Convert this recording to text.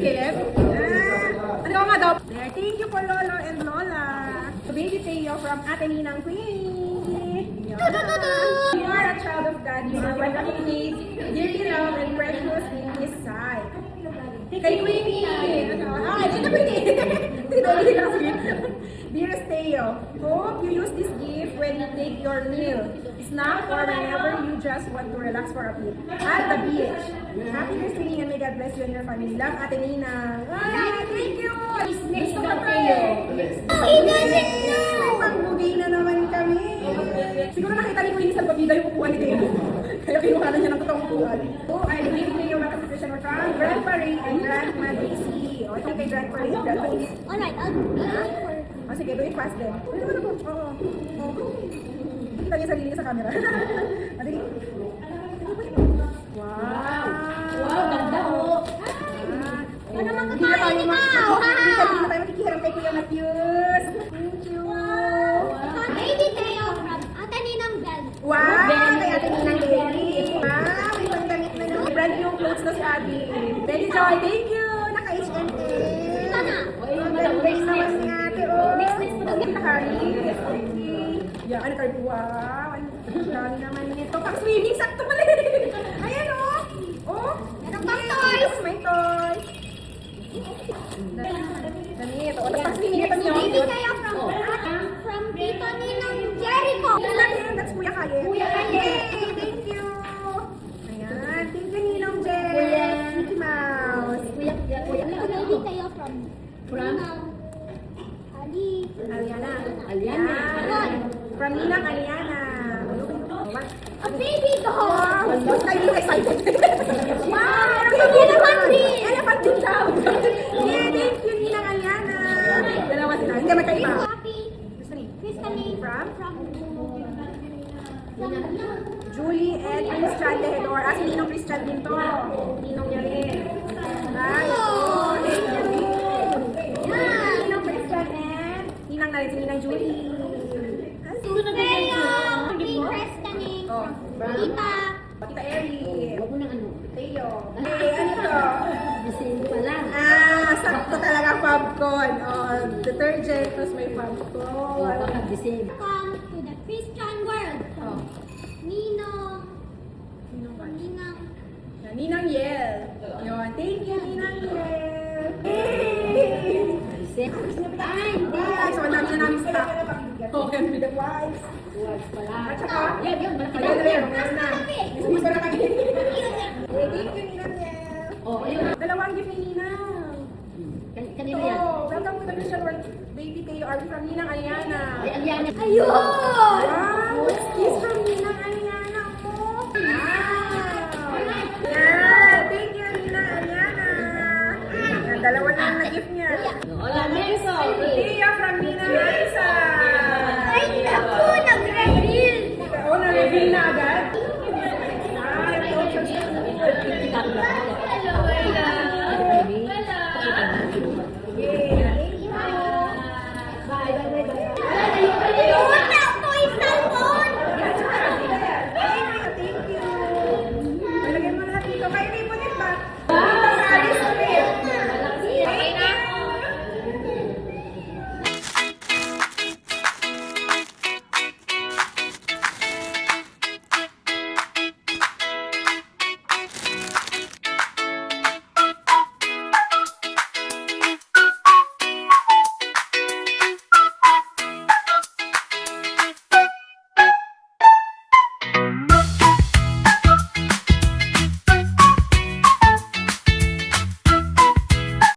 Caleb? Ano ka nga daw? There, thank you for Lolo and Lola. So, baby Teo from Ate Ninang Queen. You are a child of God. You are what He made, dearly loved and precious in His sight. Kay Queenie! Ito Queenie! Dearest Teo, hope you use this gift when you take your meal, snack, or whenever you just want to relax for a bit at the beach. Happy Thanksgiving and may God bless you and your family. Love, Ate Nina. Thank you! Next to Teo. He doesn't know! Pagbugay na naman kami. Siguro nakita ni Queenie sa pabida yung upuan ni Teo. Kaya kinuha na niya ng totoong upuan. Oh, I believe in your Christian from Grandpa Ray and Grandma Daisy. O, ito kay Grandpa Ray and Grandma Daisy. Alright, I'll do it for... Oh, sige, do it fast din. Pwede naman ako. Oo. Kita niya sarili niya sa camera. Adali. Wow! Wow, ganda oh! Ano naman Hindi na tayo kakain ikaw? Hindi na tayo makikihiram kay Kuya Matthews. Thank you. Baby Teo from Ate Ninang Bell. Wow! Kay Ate Ninang Baby. Wow! May pagdamit na naman. Brand new clothes na si Ate. Baby Joy, thank you! Naka-HNA. Ito na. Next naman ni Ate. Next na. Naka-Harry. Yeah, ano kayo? Wow! Ang dami naman nito. Pang-swimming, sakto pala. Ayan o! Oh! Pang toys! May toys! Ganito. O, tapos pang-swimming ito niyo. Baby Teo from Tito Ninang Jericho. That's Kuya Kayet. Kuya Kayet. Yay! Thank you! Ayan. Thank you, Ninong Jen. Mickey Mouse. Baby Teo from Ninang Ali. Aliana. Aliana. Ayan. From Ninang Aliana. A baby doll. Wow! Mas tayo excited. Wow! Baby naman din. Elephant din daw. Yeah, thank you, Ninang Aliana. Dalawa sila. Hindi magkaiba. Happy Crystalline from Julie and Christian Lehedor. As Ninong Christian din to. Ninong niya rin. Nice. Oh, thank you. Ninong Christian and Ninang na rin si Ninang Julie. Teo, Crystalline Oh, Tita. Tita Eri. Huwag mo ng ano. Teo. Hey, ano to? Design pa lang. Sakto talaga popcorn. Oh, detergent, tapos may popcorn. Baka design. Welcome to the Christian world. Oh, Ninong. Ninong ba? Ninang. Ninang Yel. Yun. Thank you, Ninang Yel. Yay! Design. Ay, so ang dami na namin stock. Token with the wives. Words pala. At saka, Yan, yan. Malaki ayun na yan. yun. Meron na. Gusto na kami. Thank you, Ninang Yel. Oh, ayun. Dalawang gift ni Ninang. Kanina yan. Oh, welcome to the Christian world. Baby Teo are from Ninang Aliana. Ay, Aliana. Ayun! Wow! Kiss from Ninang Aliana ko. Wow! Yeah! Thank you, Ninang Aliana. Yan, dalawa na ang gift niya. Hola, Nelso. Tia from Ninang Aisa. Ay, naku! Nag-reveal! Oh, na-reveal na agad? Ah, ito. Baby. Pakita mo. Yay! Thank you. Bye. Bye. Bye.